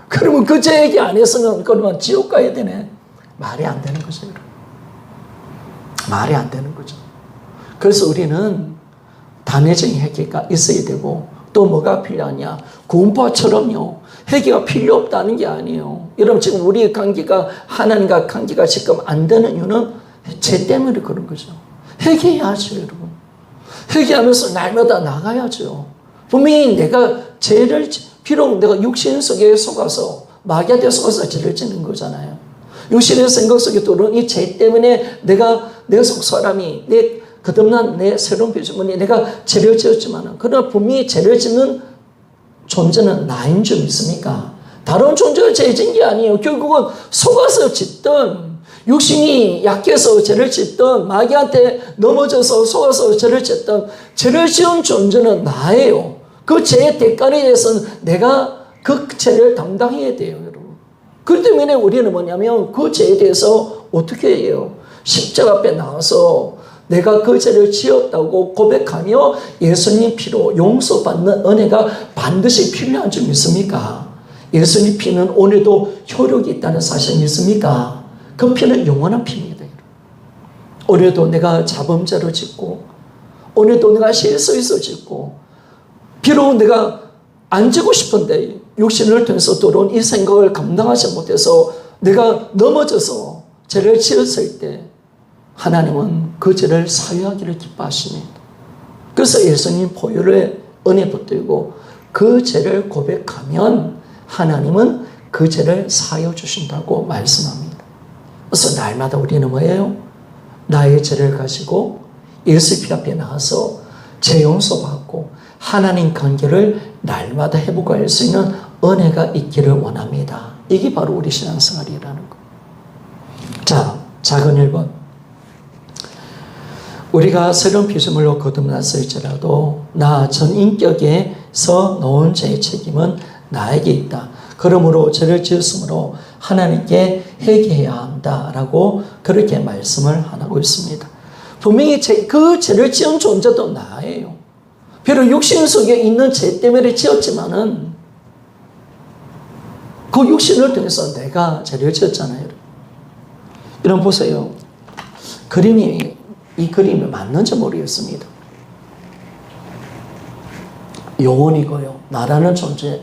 그러면 그 죄 얘기 안 했으면 그러면 지옥 가야 되네. 말이 안 되는 거죠. 말이 안 되는 거죠. 그래서 우리는 단회적인 회개가 있어야 되고, 또 뭐가 필요하냐? 구원파처럼요, 회개가 필요 없다는 게 아니에요. 여러분, 지금 우리의 관계가 하나님과 관계가 지금 안 되는 이유는 죄 때문에 그런 거죠. 회개해야죠, 여러분. 회개하면서 날마다 나가야죠. 분명히 내가 비록 내가 육신 속에 속아서, 마귀한테 속아서 죄를 짓는 거잖아요. 육신의 생각 속에 들어온 이 죄 때문에 내 속 사람이, 내 거듭난 내 새로운 피조물이 내가 죄를 지었지만, 그러나 분명히 죄를 짓는 존재는 나인 줄 믿습니까? 다른 존재가 죄 짓는 게 아니에요. 결국은 속아서 짓던, 육신이 약해서 죄를 짓던, 마귀한테 넘어져서 속아서 죄를 짓던, 죄를 지은 존재는 나예요. 그 죄의 대가에 대해서는 내가 그 죄를 담당해야 돼요, 여러분. 그렇기 때문에 우리는 뭐냐면 그 죄에 대해서 어떻게 해요? 십자가 앞에 나와서 내가 그 죄를 지었다고 고백하며 예수님 피로 용서받는 은혜가 반드시 필요한 줄 믿습니까? 예수님 피는 오늘도 효력이 있다는 사실 믿습니까? 그 피는 영원한 피입니다. 오늘도 내가 자범죄로 짓고, 오늘도 내가 실수해서 짓고, 비록 내가 안 지고 싶은데 육신을 통해서 들어온 이 생각을 감당하지 못해서 내가 넘어져서 죄를 지었을 때 하나님은 그 죄를 사유하기를 기뻐하십니다. 그래서 예수님 보혈의 은혜 붙들고 그 죄를 고백하면 하나님은 그 죄를 사유해 주신다고 말씀합니다. 그래서 날마다 우리는 뭐예요? 나의 죄를 가지고 예수 피 앞에 나와서 죄 용서받고 하나님 관계를 날마다 회복할 수 있는 은혜가 있기를 원합니다. 이게 바로 우리 신앙생활이라는 거. 자, 작은 1번. 우리가 새로운 피조물로 거듭났을지라도 나 전인격에서 놓은 죄의 책임은 나에게 있다. 그러므로 죄를 지었으므로 하나님께 회개해야 한다라고 그렇게 말씀을 하고 있습니다. 분명히 그 죄를 지은 존재도 나예요. 비록 육신 속에 있는 죄 때문에 지었지만은 그 육신을 통해서 내가 죄를 지었잖아요. 여러분 보세요. 이 그림이 맞는지 모르겠습니다. 영혼이고요, 나라는 존재,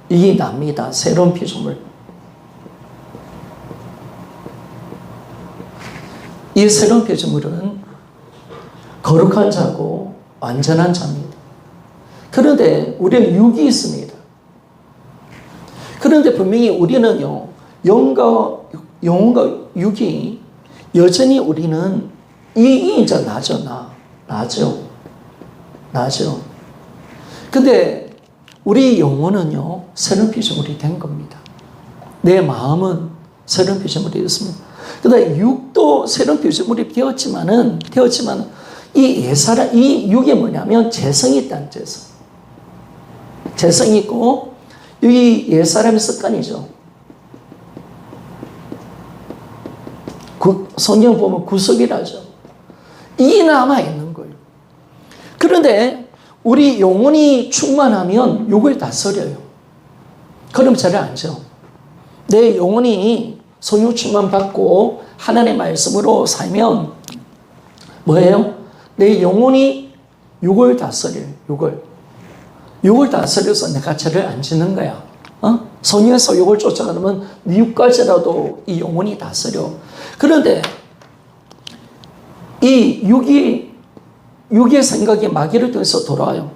이게 납니다. 새로운 피조물. 이 새로운 피조물은 거룩한 자고 완전한 자입니다. 그런데 우리는 육이 있습니다. 그런데 분명히 우리는요, 영혼과 육이 여전히 우리는 이제 나죠. 근데 우리 영혼은요, 새로운 피조물이 된 겁니다. 내 마음은 새로운 피조물이 되었습니다. 그다음에 육도 새로운 피조물이 되었지만은 이 옛사람, 이 육이 뭐냐면 재성이 있다는 재성. 재성이 있고, 이 옛사람의 습관이죠. 성경 보면 구속이라죠. 이 남아있는 거예요. 그런데 우리 영혼이 충만하면 육을 다스려요. 그럼 저를 알죠. 내 영혼이 성령 충만 받고 하나님의 말씀으로 살면 뭐예요? 내 영혼이 육을 다스려요. 육을 다스려서 내가 죄를 안 짓는 거야. 성령에서 육을 쫓아가면 네 육까지라도 이 영혼이 다스려. 그런데 이 육의 생각이 마귀를 통해서 돌아와요.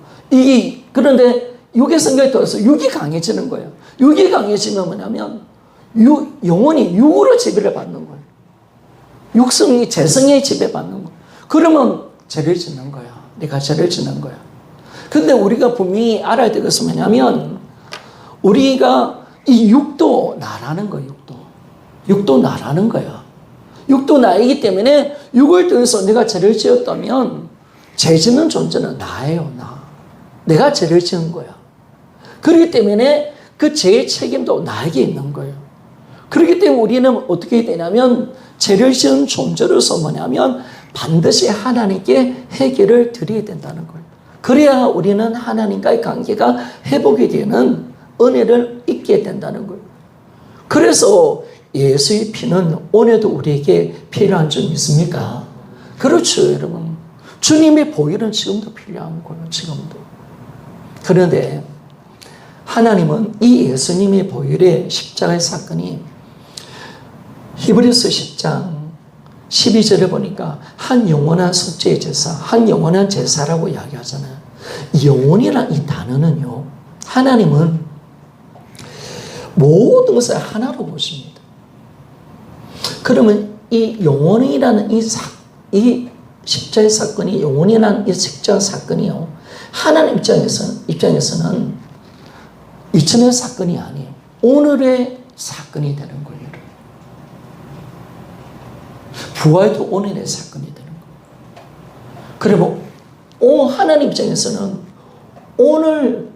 그런데 육의 생각이 돌아서 육이 강해지는 거예요. 육이 강해지면 뭐냐면 영혼이 육으로 지배를 받는 거예요. 육성이 재성에 지배받는 거예요. 그러면 죄를 짓는 거야. 내가 죄를 짓는 거야. 근데 우리가 분명히 알아야 될 것은 뭐냐면 우리가 이 육도 나라는 거예요. 육도 나라는 거야. 육도 나이기 때문에 육을 통해서 내가 죄를 지었다면 죄 짓는 존재는 나예요. 내가 죄를 지은 거야. 그렇기 때문에 그 죄의 책임도 나에게 있는 거예요. 그렇기 때문에 우리는 어떻게 되냐면 죄를 지은 존재로서 뭐냐면 반드시 하나님께 회개를 드려야 된다는 거예요. 그래야 우리는 하나님과의 관계가 회복이 되는 은혜를 잊게 된다는 거예요. 그래서 예수의 피는 오늘도 우리에게 필요한 줄 믿습니까? 그렇죠, 여러분. 주님의 보혈은 지금도 필요한 거예요, 지금도. 그런데 하나님은 이 예수님의 보혈의 십자가의 사건이 히브리서 10장 12절에 보니까 한 영원한 속죄의 제사, 한 영원한 제사라고 이야기하잖아요. 영원이란 이 단어는요, 하나님은 모든 것을 하나로 보십니다. 그러면 이 영원이라는 이 십자의 사건이, 영원이라는 이 십자의 사건이요, 하나님 입장에서는 2000년 사건이 아니에요. 오늘의 사건이 되는 거예요. 부활도 오늘의 사건이 되는 거예요. 그리고 하나님 입장에서는 오늘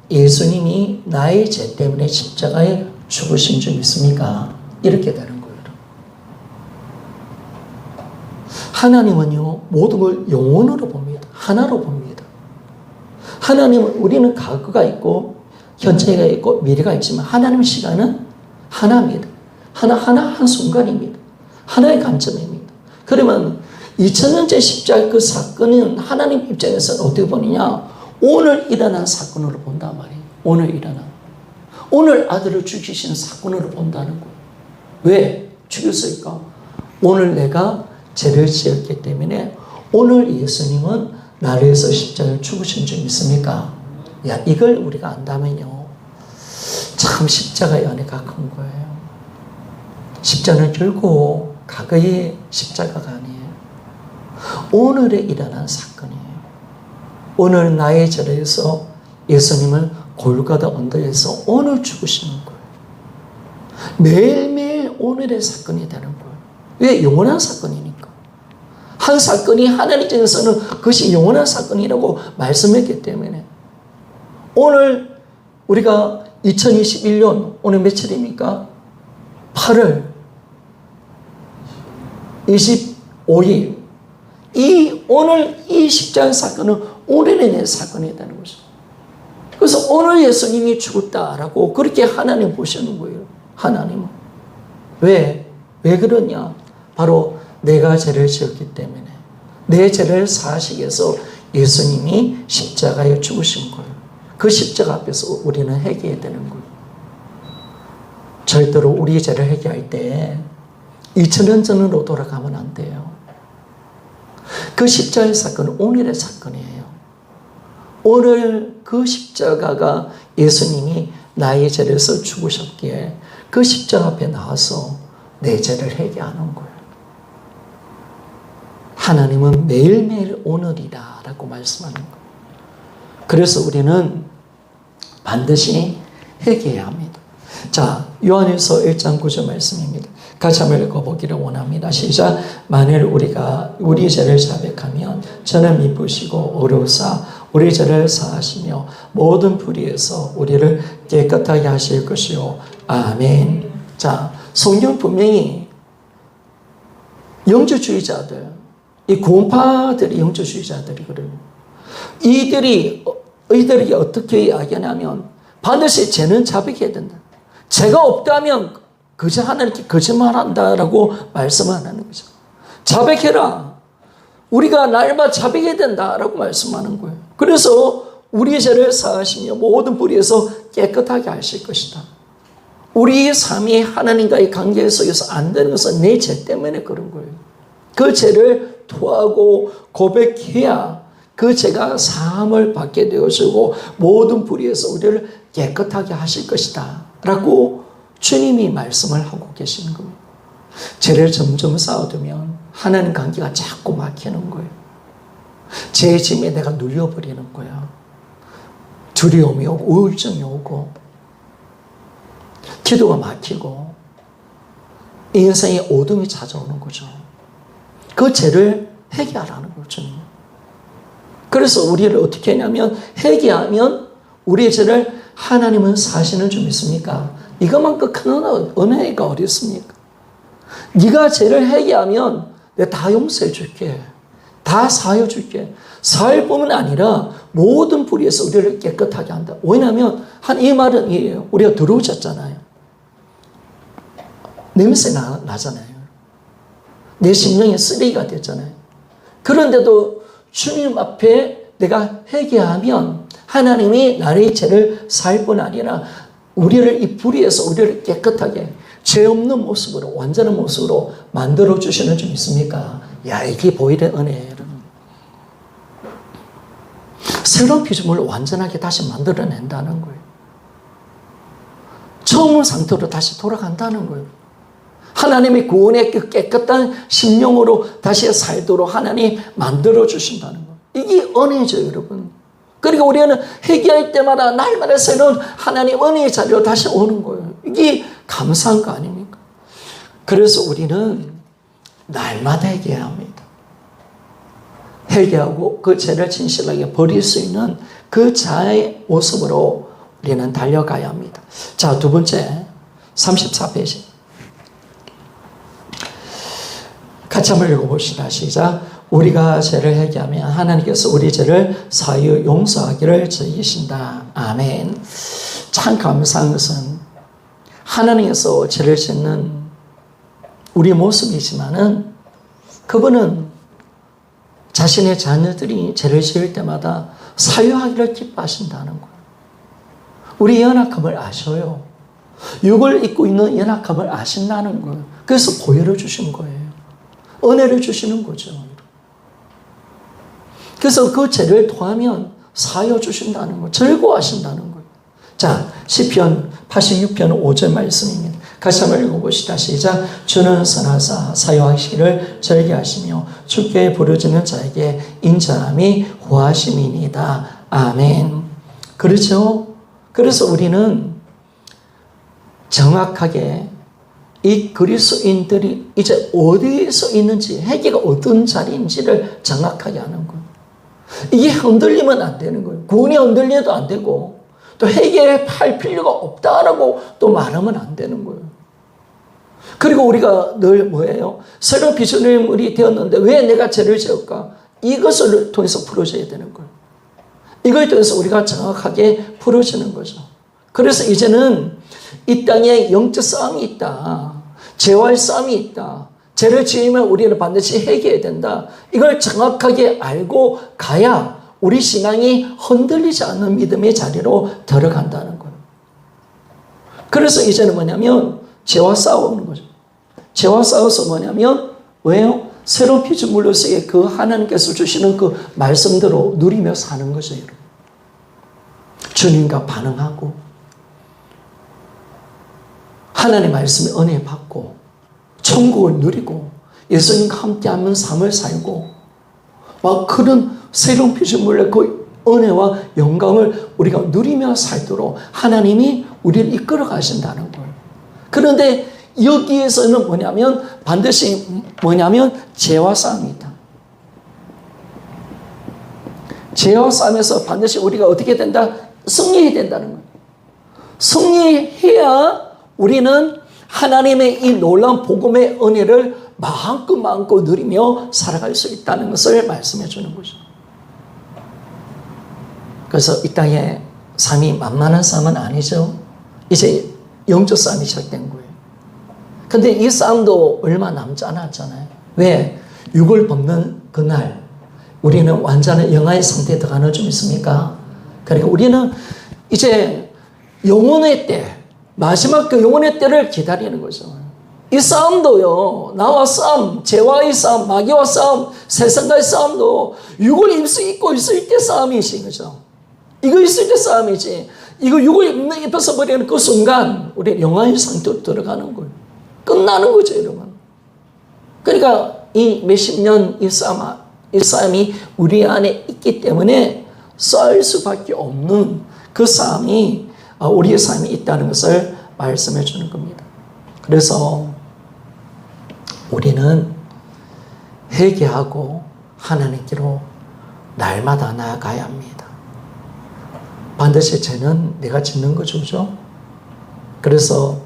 예수님이 나의 죄 때문에 십자가에 죽으신 줄 믿습니까? 이렇게 되는 거예요. 하나님은요, 모든 걸 영원으로 봅니다. 하나로 봅니다. 하나님은, 우리는 과거가 있고 현재가 있고 미래가 있지만 하나님의 시간은 하나입니다. 하나 한순간입니다. 하나의 관점입니다. 그러면 2000년째 십자가 그 사건은 하나님 입장에서는 어떻게 보느냐? 오늘 일어난 사건으로 본단 말이에요. 오늘 아들을 죽이신 사건으로 본다는 거예요. 왜 죽였을까? 오늘 내가 죄를 지었기 때문에 오늘 예수님은 나를 위해서 십자가를 죽으신 줄 믿습니까? 이걸 우리가 안다면요, 참 십자가의 은혜가 큰 거예요. 십자가는 결국 과거의 십자가가 아니에요. 오늘에 일어난 사건이에요. 오늘 나의 죄를 위해서 예수님은 골고다 언덕에서 오늘 죽으시는 거예요. 매일매일 오늘의 사건이 되는 거예요. 왜? 영원한 사건이니까. 한 사건이 하나님 입장에서는 그것이 영원한 사건이라고 말씀했기 때문에 오늘 우리가 2021년 오늘 며칠입니까? 8월 25일 오늘 이 십자가 사건은 오늘의 내 사건이 되는 것이죠. 그래서 오늘 예수님이 죽었다라고 그렇게 하나님 보시는 거예요. 하나님은. 왜 그러냐? 바로 내가 죄를 지었기 때문에 내 죄를 사하시기 위해서 예수님이 십자가에 죽으신 거예요. 그 십자가 앞에서 우리는 회개해야 되는 거예요. 절대로 우리 죄를 회개할 때 2000년 전으로 돌아가면 안 돼요. 그 십자가의 사건은 오늘의 사건이에요. 오늘 그 십자가가 예수님이 나의 죄를 위해서 죽으셨기에 그 십자가 앞에 나와서 내 죄를 회개하는 거예요. 하나님은 매일매일 오늘이다 라고 말씀하는 거예요. 그래서 우리는 반드시 회개해야 합니다. 자, 요한일서 1장 9절 말씀입니다. 같이 한번 읽어보기를 원합니다. 시작. 만일 우리가 우리 죄를 자백하면 저는 미쁘시고 어루사 우리 죄를 사하시며 모든 불의에서 우리를 깨끗하게 하실 것이요. 아멘. 자, 성경 분명히 영주주의자들, 이 구원파들이 영주주의자들이거든요. 이들이 어떻게 이야기하냐면 반드시 죄는 자백해야 된다. 죄가 없다면 그저 하나님께 거짓말한다라고 말씀하는 거죠. 자백해라. 우리가 날마다 자백해야 된다라고 말씀하는 거예요. 그래서 우리의 죄를 사하시며 모든 불의에서 깨끗하게 하실 것이다. 우리의 삶이 하나님과의 관계 속에서 안 되는 것은 내 죄 때문에 그런 거예요. 그 죄를 토하고 고백해야 그 죄가 사함을 받게 되어지고 모든 불의에서 우리를 깨끗하게 하실 것이다 라고 주님이 말씀을 하고 계시는 거예요. 죄를 점점 쌓아두면 하나님 관계가 자꾸 막히는 거예요. 죄의 짐에 내가 눌려버리는 거야. 두려움이 오고 우울증이 오고 기도가 막히고 인생에 어둠이 찾아오는 거죠. 그 죄를 회개하라는 거죠. 그래서 우리를 어떻게 하냐면 회개하면 우리의 죄를 하나님은 사시는 줄 믿습니까? 이것만큼 큰 은혜가 어디 있습니까? 네가 죄를 회개하면 내가 다 용서해 줄게. 다 사여 줄게. 사할 뿐만 아니라 모든 불의에서 우리를 깨끗하게 한다. 왜냐하면 이 말은 이에요. 우리가 더러워졌잖아요. 냄새 나잖아요. 내 심령이 쓰레기가 됐잖아요. 그런데도 주님 앞에 내가 회개하면 하나님이 나의 죄를 살 뿐 아니라 우리를 이 불의에서 우리를 깨끗하게 죄 없는 모습으로 완전한 모습으로 만들어 주시는 줄 믿습니까? 야, 이게 보일의 은혜예요. 새로운 피조물을 완전하게 다시 만들어낸다는 거예요. 처음 상태로 다시 돌아간다는 거예요. 하나님의 구원의 그 깨끗한 심령으로 다시 살도록 하나님 만들어 주신다는 거예요. 이게 은혜죠, 여러분. 그러니까 우리는 회개할 때마다 날마다 새로운 하나님 은혜의 자리로 다시 오는 거예요. 이게 감사한 거 아닙니까? 그래서 우리는 날마다 회개해야 합니다. 회개하고 그 죄를 진실하게 버릴 수 있는 그 자의 모습으로 우리는 달려가야 합니다. 자, 두 번째 34페이지 같이 한번 읽어봅시다. 시작. 우리가 죄를 회개하면 하나님께서 우리 죄를 사유 용서하기를 즐기신다. 아멘. 참 감사한 것은 하나님께서 죄를 짓는 우리 모습이지만은 그분은 자신의 자녀들이 죄를 지을 때마다 사유하기를 기뻐하신다는 거예요. 우리 연약함을 아셔요. 육을 입고 있는 연약함을 아신다는 거예요. 그래서 보혈을 주신 거예요. 은혜를 주시는 거죠. 그래서 그 죄를 토하면 사여 주신다는 거예요. 즐거워하신다는 거예요. 자, 시편 86편 5절 말씀입니다. 같이 한번 읽어보시다. 시작. 주는 선하사 사유하시기를 즐겨하시며 주께 부르짖는 자에게 인자함이 후하심이니이다. 아멘. 그렇죠? 그래서 우리는 정확하게 이 그리스도인들이 이제 어디서 있는지, 회개가 어떤 자리인지를 정확하게 아는 거예요. 이게 흔들리면 안 되는 거예요. 구원이 흔들려도 안 되고 또 회개할 필요가 없다라고 또 말하면 안 되는 거예요. 그리고 우리가 늘 뭐예요? 새로운 피조물이 되었는데 왜 내가 죄를 지을까? 이것을 통해서 풀어져야 되는 거예요. 이걸 통해서 우리가 정확하게 풀어지는 거죠. 그래서 이제는 이 땅에 영적 싸움이 있다. 죄와의 싸움이 있다. 죄를 지으면 우리는 반드시 회개해야 된다. 이걸 정확하게 알고 가야 우리 신앙이 흔들리지 않는 믿음의 자리로 들어간다는 거예요. 그래서 이제는 뭐냐면 죄와 싸우는 거죠. 죄와 싸워서 뭐냐면 왜요? 새로운 피조물로서의 그 하나님께서 주시는 그 말씀대로 누리며 사는 거죠. 여러분. 주님과 반응하고 하나님의 말씀에 은혜 받고 천국을 누리고 예수님과 함께하는 삶을 살고 막 그런 새로운 피조물의 그 은혜와 영광을 우리가 누리며 살도록 하나님이 우리를 이끌어 가신다는 거예요. 그런데 여기에서는 뭐냐면 반드시 뭐냐면 죄와 싸움이다. 죄와 싸움에서 반드시 우리가 어떻게 된다? 승리해야 된다는 거예요. 승리해야 우리는 하나님의 이 놀라운 복음의 은혜를 마음껏 누리며 살아갈 수 있다는 것을 말씀해 주는 거죠. 그래서 이 땅에 삶이 만만한 삶은 아니죠. 이제 영적 싸움이 시작된 거예요. 근데 이 싸움도 얼마 남지 않았잖아요. 왜? 육을 벗는 그날 우리는 완전한 영화의 상태에 들어가는 좀 있습니까? 그러니까 우리는 이제 영혼의 때, 마지막 그 영혼의 때를 기다리는 거죠. 이 싸움도요, 나와 싸움, 죄와의 싸움, 마귀와 싸움, 세상과의 싸움도 육을 입고 있을 때 싸움이지, 그죠? 이거 있을 때 싸움이지. 이거 육을 입혀서 버리는 그 순간 우리 영화의 상태로 들어가는 거예요. 끝나는 거죠, 여러분. 그러니까 이 몇십 년 이 싸움이 우리 안에 있기 때문에 싸울 수밖에 없는 그 싸움이 우리의 삶이 있다는 것을 말씀해 주는 겁니다. 그래서 우리는 회개하고 하나님께로 날마다 나아가야 합니다. 반드시 죄는 내가 짓는 거죠, 그죠? 그래서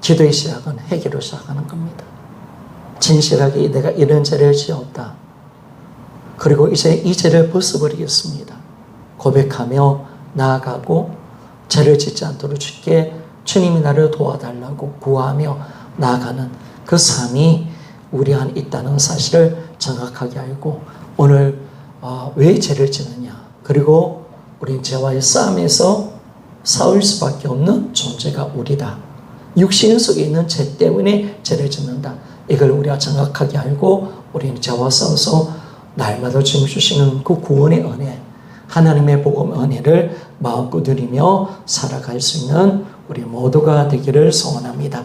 기도의 시작은 회개로 시작하는 겁니다. 진실하게 내가 이런 죄를 지었다. 그리고 이제 이 죄를 벗어버리겠습니다. 고백하며 나아가고 죄를 짓지 않도록 주님이 나를 도와달라고 구하며 나아가는 그 삶이 우리 안에 있다는 사실을 정확하게 알고 오늘 왜 죄를 짓느냐, 그리고 우리 죄와의 싸움에서 싸울 수밖에 없는 존재가 우리다. 육신 속에 있는 죄 때문에 죄를 짓는다. 이걸 우리가 정확하게 알고 우리는 죄와 싸워서 날마다 주님 주시는 그 구원의 은혜, 하나님의 복음 은혜를 마음껏 누리며 살아갈 수 있는 우리 모두가 되기를 소원합니다.